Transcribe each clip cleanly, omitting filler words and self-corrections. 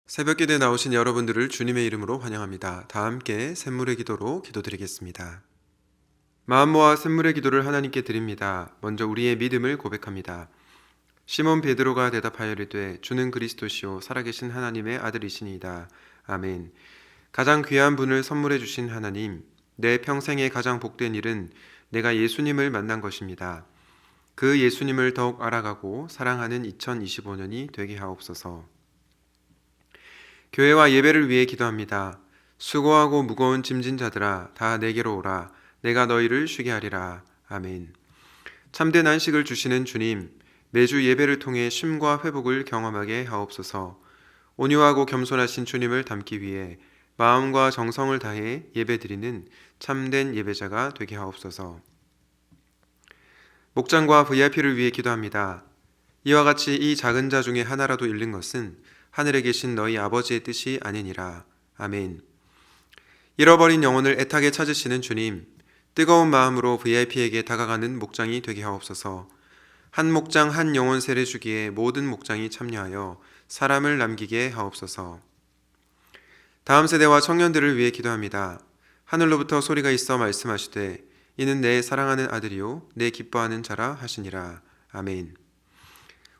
새벽기도에 나오신 여러분들을 주님의 이름으로 환영합니다. 다 함께 샘물의 기도로 기도드리겠습니다. 마음 모아 샘물의 기도를 하나님께 드립니다. 먼저 우리의 믿음을 고백합니다. 시몬 베드로가 대답하여 이르되 주는 그리스도시요 살아계신 하나님의 아들이시니이다. 아멘. 가장 귀한 분을 선물해 주신 하나님, 내 평생에 가장 복된 일은 내가 예수님을 만난 것입니다. 그 예수님을 더욱 알아가고 사랑하는 2025년이 되게 하옵소서. 교회와 예배를 위해 기도합니다. 수고하고 무거운 짐진 자들아 다 내게로 오라. 내가 너희를 쉬게 하리라. 아멘. 참된 안식을 주시는 주님, 매주 예배를 통해 쉼과 회복을 경험하게 하옵소서. 온유하고 겸손하신 주님을 닮기 위해 마음과 정성을 다해 예배드리는 참된 예배자가 되게 하옵소서. 목장과 VIP를 위해 기도합니다. 이와 같이 이 작은 자 중에 하나라도 잃는 것은 하늘에 계신 너희 아버지의 뜻이 아니니라. 아멘. 잃어버린 영혼을 애타게 찾으시는 주님, 뜨거운 마음으로 VIP에게 다가가는 목장이 되게 하옵소서. 한 목장 한 영혼 세례 주기에 모든 목장이 참여하여 사람을 남기게 하옵소서. 다음 세대와 청년들을 위해 기도합니다. 하늘로부터 소리가 있어 말씀하시되 이는 내 사랑하는 아들이요 내 기뻐하는 자라 하시니라. 아멘.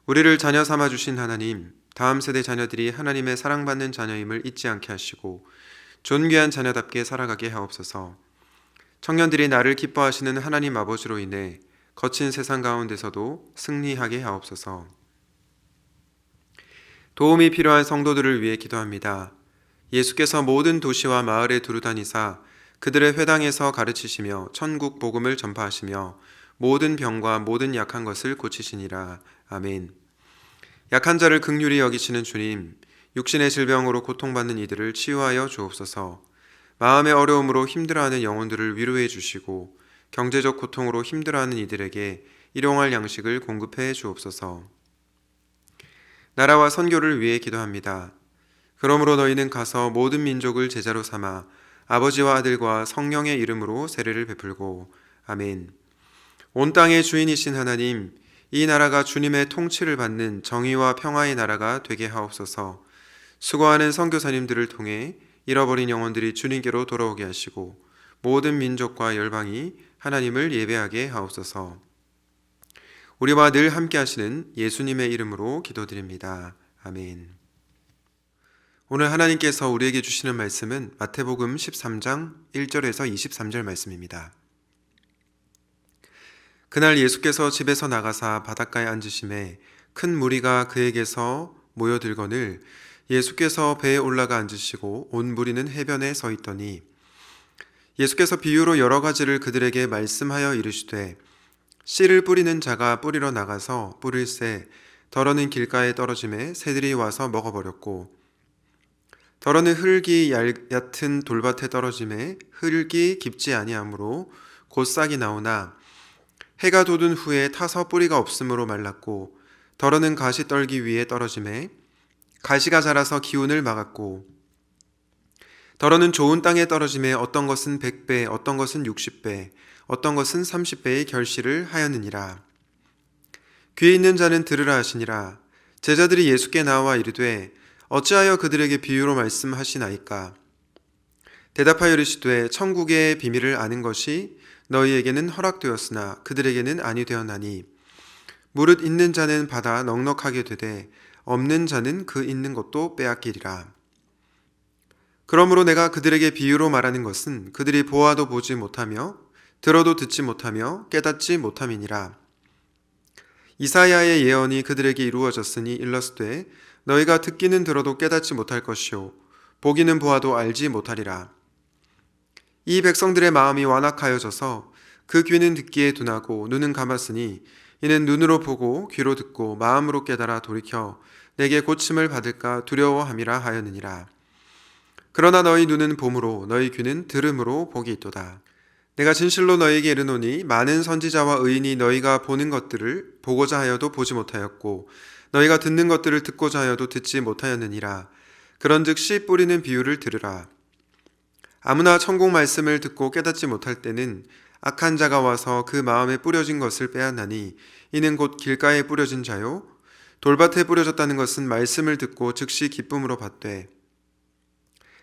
우리를 자녀 삼아 주신 하나님, 다음 세대 자녀들이 하나님의 사랑받는 자녀임을 잊지 않게 하시고 존귀한 자녀답게 살아가게 하옵소서. 청년들이 나를 기뻐하시는 하나님 아버지로 인해 거친 세상 가운데서도 승리하게 하옵소서. 도움이 필요한 성도들을 위해 기도합니다. 예수께서 모든 도시와 마을에 두루 다니사 그들의 회당에서 가르치시며 천국 복음을 전파하시며 모든 병과 모든 약한 것을 고치시니라. 아멘. 약한 자를 긍휼히 여기시는 주님, 육신의 질병으로 고통받는 이들을 치유하여 주옵소서. 마음의 어려움으로 힘들어하는 영혼들을 위로해 주시고 경제적 고통으로 힘들어하는 이들에게 일용할 양식을 공급해 주옵소서. 나라와 선교를 위해 기도합니다. 그러므로 너희는 가서 모든 민족을 제자로 삼아 아버지와 아들과 성령의 이름으로 세례를 베풀고 아멘. 온 땅의 주인이신 하나님, 이 나라가 주님의 통치를 받는 정의와 평화의 나라가 되게 하옵소서. 수고하는 선교사님들을 통해 잃어버린 영혼들이 주님께로 돌아오게 하시고 모든 민족과 열방이 하나님을 예배하게 하옵소서. 우리와 늘 함께 하시는 예수님의 이름으로 기도드립니다. 아멘. 오늘 하나님께서 우리에게 주시는 말씀은 마태복음 13장 1절에서 23절 말씀입니다. 그날 예수께서 집에서 나가사 바닷가에 앉으심에 큰 무리가 그에게서 모여들거늘 예수께서 배에 올라가 앉으시고 온 무리는 해변에 서 있더니 예수께서 비유로 여러 가지를 그들에게 말씀하여 이르시되 씨를 뿌리는 자가 뿌리러 나가서 뿌릴새 더러는 길가에 떨어짐에 새들이 와서 먹어버렸고 더러는 흙이 얕은 돌밭에 떨어짐에 흙이 깊지 아니하므로 곧 싹이 나오나 해가 돋은 후에 타서 뿌리가 없으므로 말랐고 더러는 가시 떨기 위에 떨어짐에 가시가 자라서 기운을 막았고 더러는 좋은 땅에 떨어짐에 어떤 것은 100배 어떤 것은 60배 어떤 것은 30배의 결실을 하였느니라. 귀에 있는 자는 들으라 하시니라. 제자들이 예수께 나와 이르되 어찌하여 그들에게 비유로 말씀하시나이까. 대답하여 이르시되 천국의 비밀을 아는 것이 너희에게는 허락되었으나 그들에게는 아니 되었나니 무릇 있는 자는 받아 넉넉하게 되되 없는 자는 그 있는 것도 빼앗기리라. 그러므로 내가 그들에게 비유로 말하는 것은 그들이 보아도 보지 못하며 들어도 듣지 못하며 깨닫지 못함이니라. 이사야의 예언이 그들에게 이루어졌으니 일렀으되 너희가 듣기는 들어도 깨닫지 못할 것이요 보기는 보아도 알지 못하리라. 이 백성들의 마음이 완악하여져서 그 귀는 듣기에 둔하고 눈은 감았으니 이는 눈으로 보고 귀로 듣고 마음으로 깨달아 돌이켜 내게 고침을 받을까 두려워함이라 하였느니라. 그러나 너희 눈은 봄으로 너희 귀는 들음으로 복이 있도다. 내가 진실로 너희에게 이르노니 많은 선지자와 의인이 너희가 보는 것들을 보고자 하여도 보지 못하였고 너희가 듣는 것들을 듣고자 하여도 듣지 못하였느니라. 그런즉 씨 뿌리는 비유를 들으라. 아무나 천국 말씀을 듣고 깨닫지 못할 때는 악한 자가 와서 그 마음에 뿌려진 것을 빼앗나니 이는 곧 길가에 뿌려진 자요 돌밭에 뿌려졌다는 것은 말씀을 듣고 즉시 기쁨으로 받되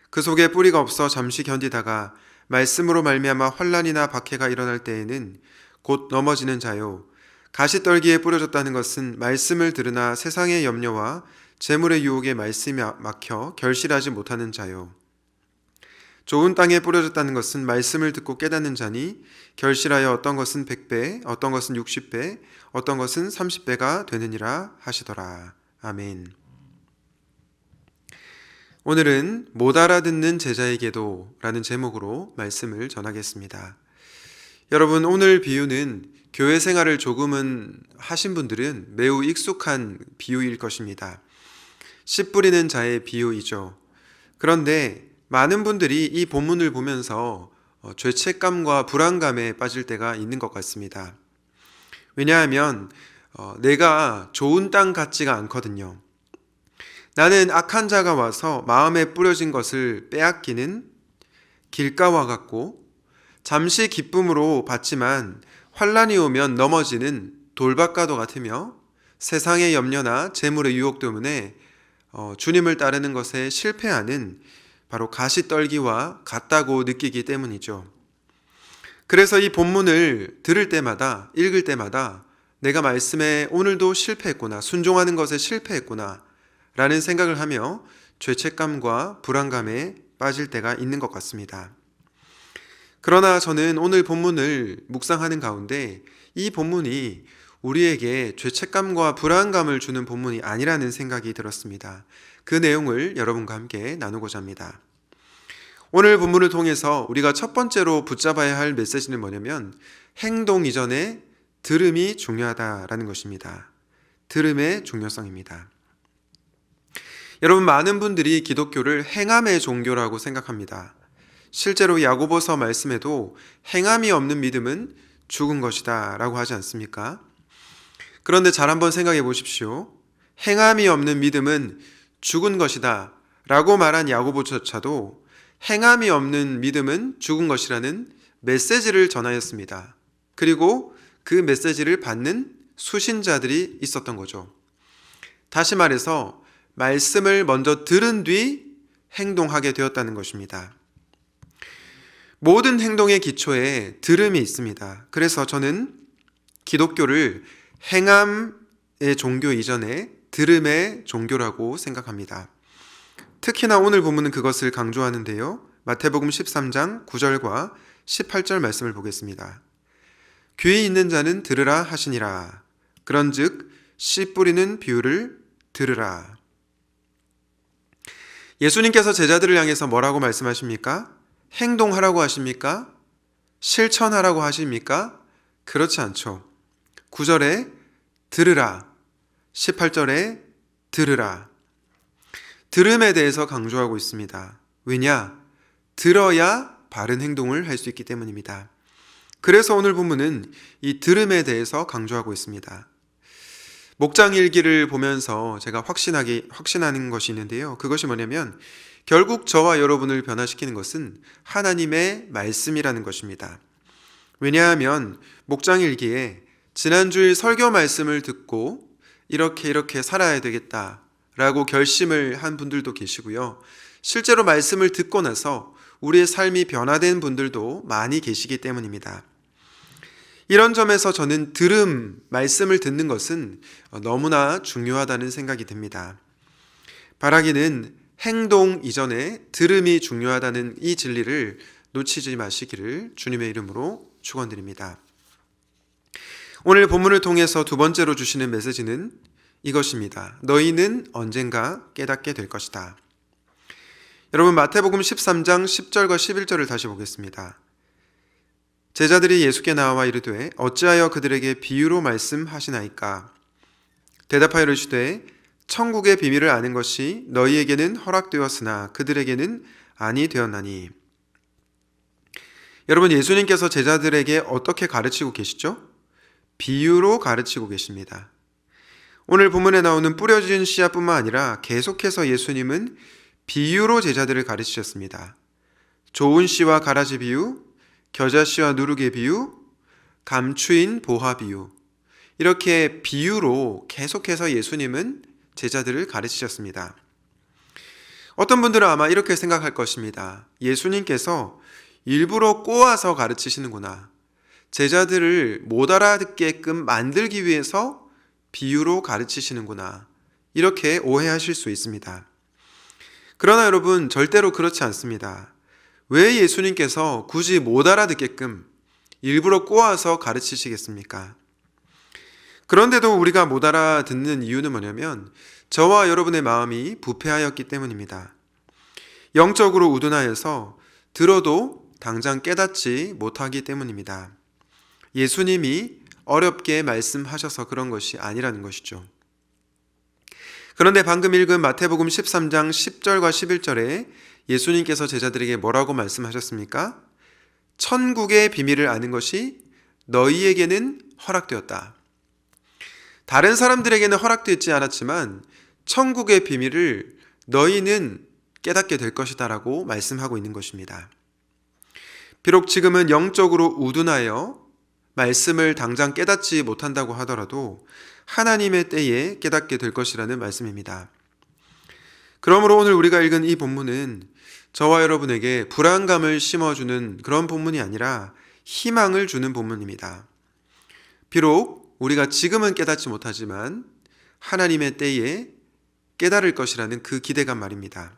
그 속에 뿌리가 없어 잠시 견디다가 말씀으로 말미암아 환난이나 박해가 일어날 때에는 곧 넘어지는 자요. 가시떨기에 뿌려졌다는 것은 말씀을 들으나 세상의 염려와 재물의 유혹에 말씀이 막혀 결실하지 못하는 자요. 좋은 땅에 뿌려졌다는 것은 말씀을 듣고 깨닫는 자니 결실하여 어떤 것은 100배, 어떤 것은 60배, 어떤 것은 30배가 되느니라 하시더라. 아멘. 오늘은 못 알아듣는 제자에게도 라는 제목으로 말씀을 전하겠습니다. 여러분, 오늘 비유는 교회 생활을 조금은 하신 분들은 매우 익숙한 비유일 것입니다. 씨 뿌리는 자의 비유이죠. 그런데 많은 분들이 이 본문을 보면서 죄책감과 불안감에 빠질 때가 있는 것 같습니다. 왜냐하면 내가 좋은 땅 같지가 않거든요. 나는 악한 자가 와서 마음에 뿌려진 것을 빼앗기는 길가와 같고 잠시 기쁨으로 받지만 환난이 오면 넘어지는 돌밭과도 같으며 세상의 염려나 재물의 유혹 때문에 주님을 따르는 것에 실패하는 바로 가시떨기와 같다고 느끼기 때문이죠. 그래서 이 본문을 들을 때마다, 읽을 때마다 내가 말씀에 오늘도 실패했구나, 순종하는 것에 실패했구나 라는 생각을 하며 죄책감과 불안감에 빠질 때가 있는 것 같습니다. 그러나 저는 오늘 본문을 묵상하는 가운데 이 본문이 우리에게 죄책감과 불안감을 주는 본문이 아니라는 생각이 들었습니다. 그 내용을 여러분과 함께 나누고자 합니다. 오늘 본문을 통해서 우리가 첫 번째로 붙잡아야 할 메시지는 뭐냐면 행동 이전에 들음이 중요하다라는 것입니다. 들음의 중요성입니다. 여러분, 많은 분들이 기독교를 행함의 종교라고 생각합니다. 실제로 야고보서 말씀에도 행함이 없는 믿음은 죽은 것이다 라고 하지 않습니까? 그런데 잘 한번 생각해 보십시오. 행함이 없는 믿음은 죽은 것이다 라고 말한 야고보조차도 행함이 없는 믿음은 죽은 것이라는 메시지를 전하였습니다. 그리고 그 메시지를 받는 수신자들이 있었던 거죠. 다시 말해서 말씀을 먼저 들은 뒤 행동하게 되었다는 것입니다. 모든 행동의 기초에 들음이 있습니다. 그래서 저는 기독교를 행함의 종교 이전에 들음의 종교라고 생각합니다. 특히나 오늘 본문은 그것을 강조하는데요. 마태복음 13장 9절과 18절 말씀을 보겠습니다. 귀 있는 자는 들으라 하시니라. 그런즉 씨 뿌리는 비유를 들으라. 예수님께서 제자들을 향해서 뭐라고 말씀하십니까? 행동하라고 하십니까? 실천하라고 하십니까? 그렇지 않죠. 9절에 들으라, 18절에 들으라. 들음에 대해서 강조하고 있습니다. 왜냐? 들어야 바른 행동을 할 수 있기 때문입니다. 그래서 오늘 본문은 이 들음에 대해서 강조하고 있습니다. 목장일기를 보면서 제가 확신하는 것이 있는데요. 그것이 뭐냐면 결국 저와 여러분을 변화시키는 것은 하나님의 말씀이라는 것입니다. 왜냐하면 목장일기에 지난주일 설교 말씀을 듣고 이렇게 살아야 되겠다라고 결심을 한 분들도 계시고요. 실제로 말씀을 듣고 나서 우리의 삶이 변화된 분들도 많이 계시기 때문입니다. 이런 점에서 저는 말씀을 듣는 것은 너무나 중요하다는 생각이 듭니다. 바라기는 행동 이전에 들음이 중요하다는 이 진리를 놓치지 마시기를 주님의 이름으로 축원드립니다. 오늘 본문을 통해서 두 번째로 주시는 메시지는 이것입니다. 너희는 언젠가 깨닫게 될 것이다. 여러분, 마태복음 13장 10절과 11절을 다시 보겠습니다. 제자들이 예수께 나와 이르되 어찌하여 그들에게 비유로 말씀하시나이까? 대답하여 이르시되 천국의 비밀을 아는 것이 너희에게는 허락되었으나 그들에게는 아니 되었나니. 여러분, 예수님께서 제자들에게 어떻게 가르치고 계시죠? 비유로 가르치고 계십니다. 오늘 본문에 나오는 뿌려진 씨앗뿐만 아니라 계속해서 예수님은 비유로 제자들을 가르치셨습니다. 좋은 씨와 가라지 비유, 겨자씨와 누룩의 비유, 감추인 보화 비유, 이렇게 비유로 계속해서 예수님은 제자들을 가르치셨습니다. 어떤 분들은 아마 이렇게 생각할 것입니다. 예수님께서 일부러 꼬아서 가르치시는구나. 제자들을 못 알아듣게끔 만들기 위해서 비유로 가르치시는구나. 이렇게 오해하실 수 있습니다. 그러나 여러분, 절대로 그렇지 않습니다. 왜 예수님께서 굳이 못 알아듣게끔 일부러 꼬아서 가르치시겠습니까? 그런데도 우리가 못 알아듣는 이유는 뭐냐면 저와 여러분의 마음이 부패하였기 때문입니다. 영적으로 우둔하여서 들어도 당장 깨닫지 못하기 때문입니다. 예수님이 어렵게 말씀하셔서 그런 것이 아니라는 것이죠. 그런데 방금 읽은 마태복음 13장 10절과 11절에 예수님께서 제자들에게 뭐라고 말씀하셨습니까? 천국의 비밀을 아는 것이 너희에게는 허락되었다. 다른 사람들에게는 허락되지 않았지만 천국의 비밀을 너희는 깨닫게 될 것이다 라고 말씀하고 있는 것입니다. 비록 지금은 영적으로 우둔하여 말씀을 당장 깨닫지 못한다고 하더라도 하나님의 때에 깨닫게 될 것이라는 말씀입니다. 그러므로 오늘 우리가 읽은 이 본문은 저와 여러분에게 불안감을 심어주는 그런 본문이 아니라 희망을 주는 본문입니다. 비록 우리가 지금은 깨닫지 못하지만 하나님의 때에 깨달을 것이라는 그 기대감 말입니다.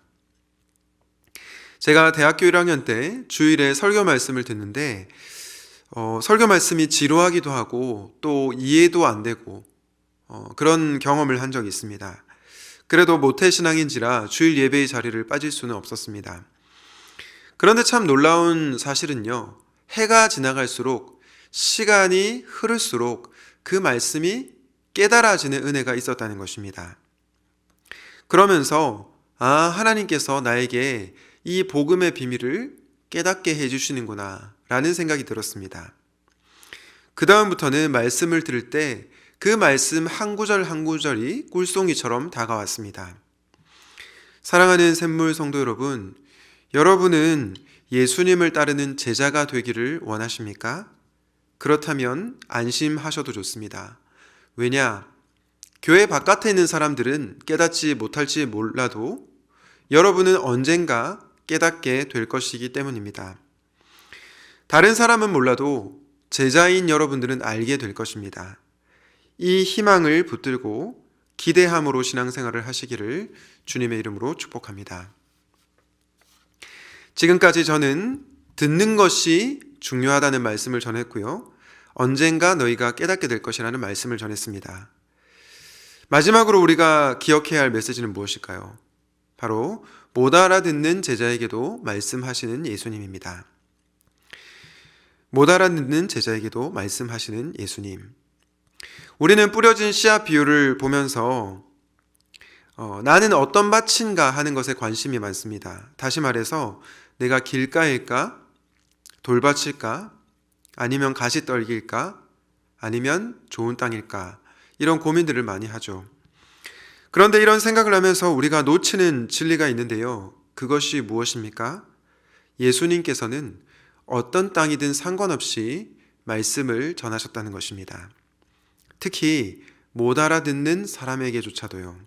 제가 대학교 1학년 때 주일에 설교 말씀을 듣는데 설교 말씀이 지루하기도 하고 또 이해도 안 되고 그런 경험을 한 적이 있습니다. 그래도 모태신앙인지라 주일 예배의 자리를 빠질 수는 없었습니다. 그런데 참 놀라운 사실은요, 해가 지나갈수록 시간이 흐를수록 그 말씀이 깨달아지는 은혜가 있었다는 것입니다. 그러면서 하나님께서 나에게 이 복음의 비밀을 깨닫게 해주시는구나 라는 생각이 들었습니다. 그 다음부터는 말씀을 들을 때 그 말씀 한 구절 한 구절이 꿀송이처럼 다가왔습니다. 사랑하는 샘물 성도 여러분, 여러분은 예수님을 따르는 제자가 되기를 원하십니까? 그렇다면 안심하셔도 좋습니다. 왜냐? 교회 바깥에 있는 사람들은 깨닫지 못할지 몰라도 여러분은 언젠가 깨닫게 될 것이기 때문입니다. 다른 사람은 몰라도 제자인 여러분들은 알게 될 것입니다. 이 희망을 붙들고 기대함으로 신앙생활을 하시기를 주님의 이름으로 축복합니다. 지금까지 저는 듣는 것이 중요하다는 말씀을 전했고요. 언젠가 너희가 깨닫게 될 것이라는 말씀을 전했습니다. 마지막으로 우리가 기억해야 할 메시지는 무엇일까요? 바로 못 알아듣는 제자에게도 말씀하시는 예수님입니다. 못 알아듣는 제자에게도 말씀하시는 예수님. 우리는 뿌려진 씨앗 비유를 보면서 나는 어떤 밭인가 하는 것에 관심이 많습니다. 다시 말해서 내가 길가일까? 돌밭일까? 아니면 가시떨기일까? 아니면 좋은 땅일까? 이런 고민들을 많이 하죠. 그런데 이런 생각을 하면서 우리가 놓치는 진리가 있는데요. 그것이 무엇입니까? 예수님께서는 어떤 땅이든 상관없이 말씀을 전하셨다는 것입니다. 특히 못 알아듣는 사람에게조차도요.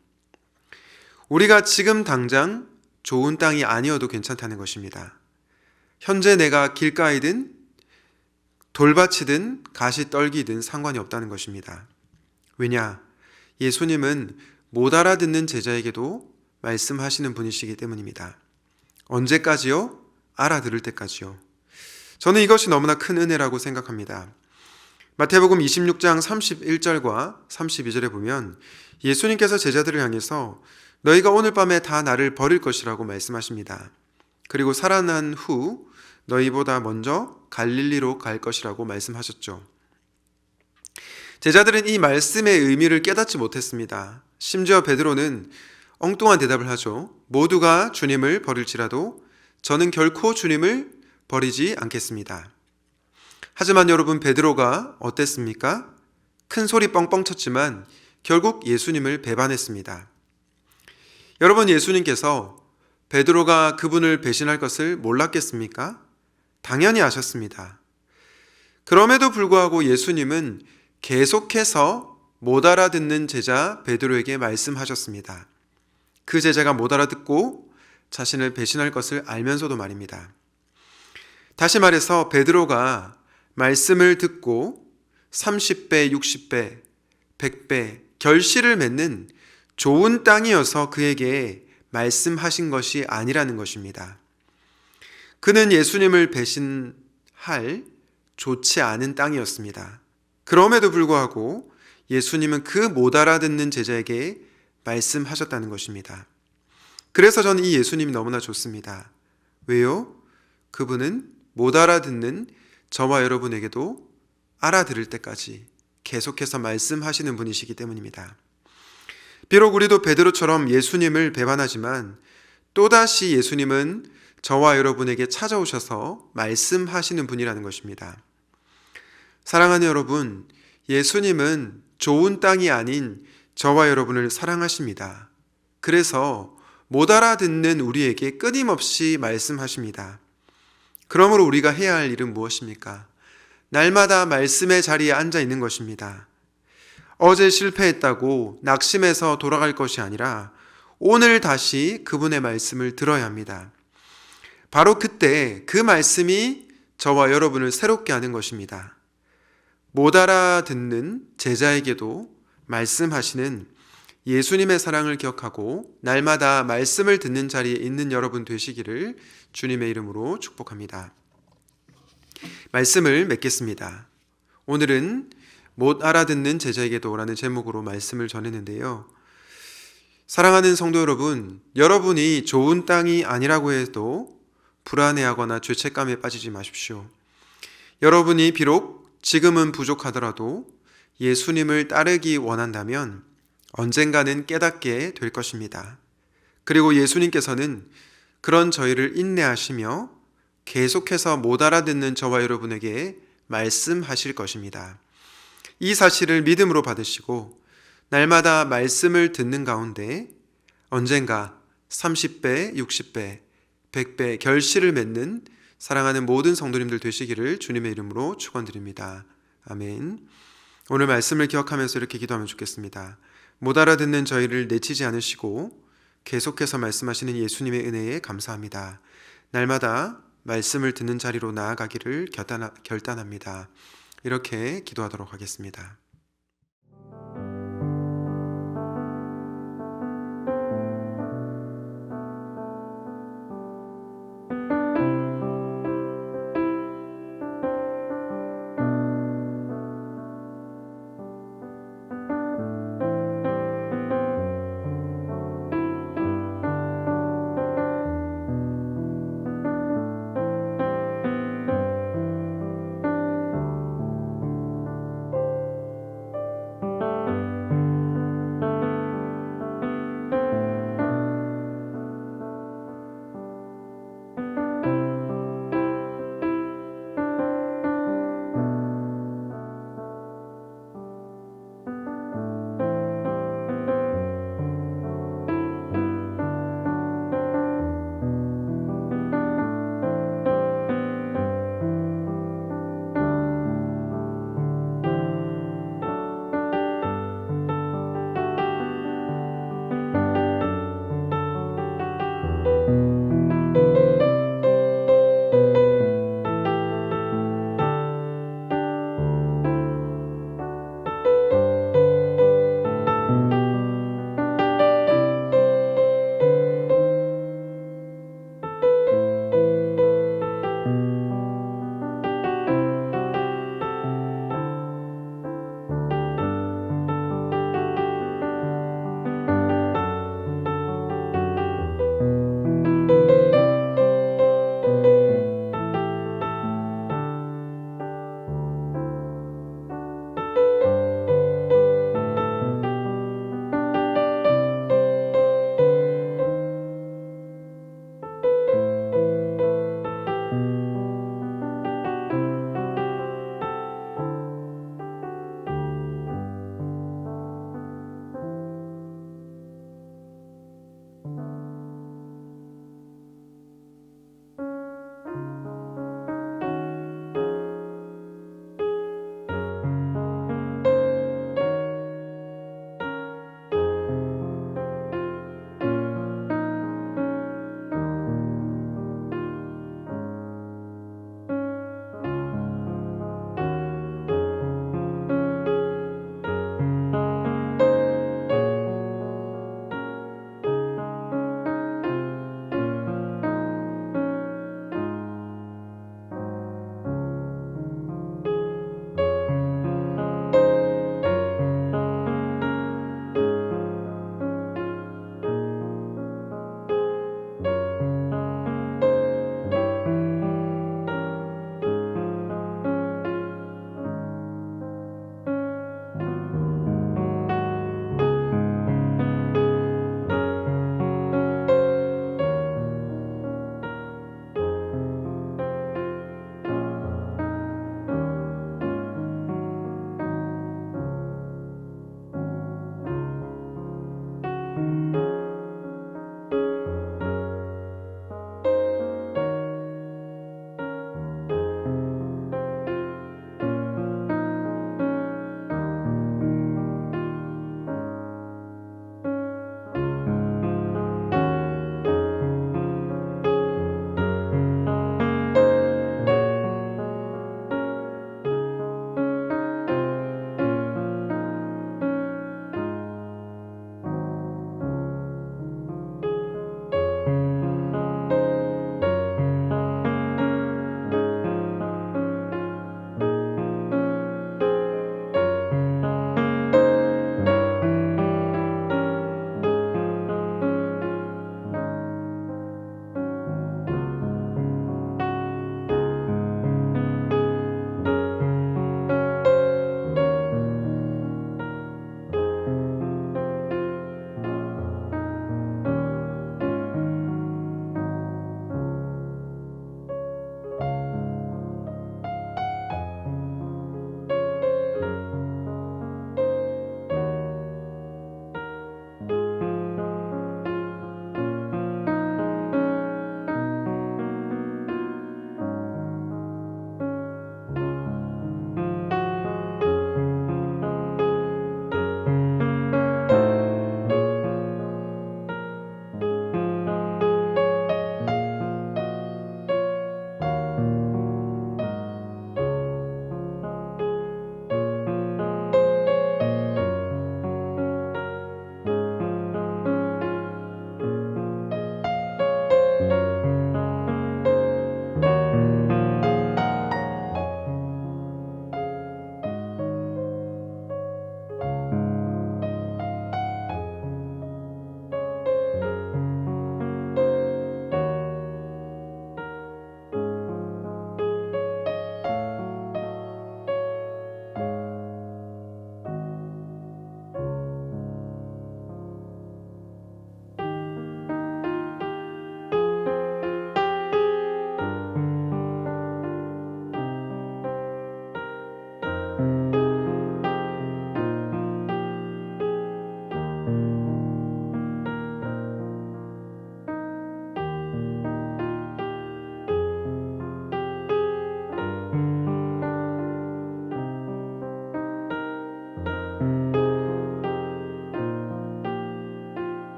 우리가 지금 당장 좋은 땅이 아니어도 괜찮다는 것입니다. 현재 내가 길가이든 돌밭이든 가시떨기든 상관이 없다는 것입니다. 왜냐? 예수님은 못 알아듣는 제자에게도 말씀하시는 분이시기 때문입니다. 언제까지요? 알아들을 때까지요. 저는 이것이 너무나 큰 은혜라고 생각합니다. 마태복음 26장 31절과 32절에 보면 예수님께서 제자들을 향해서 너희가 오늘 밤에 다 나를 버릴 것이라고 말씀하십니다. 그리고 살아난 후 너희보다 먼저 갈릴리로 갈 것이라고 말씀하셨죠. 제자들은 이 말씀의 의미를 깨닫지 못했습니다. 심지어 베드로는 엉뚱한 대답을 하죠. 모두가 주님을 버릴지라도 저는 결코 주님을 버리지 않겠습니다. 하지만 여러분, 베드로가 어땠습니까? 큰 소리 뻥뻥 쳤지만 결국 예수님을 배반했습니다. 여러분, 예수님께서 베드로가 그분을 배신할 것을 몰랐겠습니까? 당연히 아셨습니다. 그럼에도 불구하고 예수님은 계속해서 못 알아듣는 제자 베드로에게 말씀하셨습니다. 그 제자가 못 알아듣고 자신을 배신할 것을 알면서도 말입니다. 다시 말해서 베드로가 말씀을 듣고 30배, 60배, 100배 결실을 맺는 좋은 땅이어서 그에게 말씀하신 것이 아니라는 것입니다. 그는 예수님을 배신할 좋지 않은 땅이었습니다. 그럼에도 불구하고 예수님은 그 못 알아듣는 제자에게 말씀하셨다는 것입니다. 그래서 저는 이 예수님이 너무나 좋습니다. 왜요? 그분은 못 알아듣는 저와 여러분에게도 알아들을 때까지 계속해서 말씀하시는 분이시기 때문입니다. 비록 우리도 베드로처럼 예수님을 배반하지만 또다시 예수님은 저와 여러분에게 찾아오셔서 말씀하시는 분이라는 것입니다. 사랑하는 여러분, 예수님은 좋은 땅이 아닌 저와 여러분을 사랑하십니다. 그래서 못 알아듣는 우리에게 끊임없이 말씀하십니다. 그러므로 우리가 해야 할 일은 무엇입니까? 날마다 말씀의 자리에 앉아 있는 것입니다. 어제 실패했다고 낙심해서 돌아갈 것이 아니라 오늘 다시 그분의 말씀을 들어야 합니다. 바로 그때 그 말씀이 저와 여러분을 새롭게 하는 것입니다. 못 알아듣는 제자에게도 말씀하시는 예수님의 사랑을 기억하고 날마다 말씀을 듣는 자리에 있는 여러분 되시기를 주님의 이름으로 축복합니다. 말씀을 맺겠습니다. 오늘은 못 알아듣는 제자에게도 라는 제목으로 말씀을 전했는데요. 사랑하는 성도 여러분, 여러분이 좋은 땅이 아니라고 해도 불안해하거나 죄책감에 빠지지 마십시오. 여러분이 비록 지금은 부족하더라도 예수님을 따르기 원한다면 언젠가는 깨닫게 될 것입니다. 그리고 예수님께서는 그런 저희를 인내하시며 계속해서 못 알아듣는 저와 여러분에게 말씀하실 것입니다. 이 사실을 믿음으로 받으시고 날마다 말씀을 듣는 가운데 언젠가 30배, 60배, 100배 결실을 맺는 사랑하는 모든 성도님들 되시기를 주님의 이름으로 축원드립니다. 아멘. 오늘 말씀을 기억하면서 이렇게 기도하면 좋겠습니다. 못 알아듣는 저희를 내치지 않으시고 계속해서 말씀하시는 예수님의 은혜에 감사합니다. 날마다 말씀을 듣는 자리로 나아가기를 결단합니다. 이렇게 기도하도록 하겠습니다.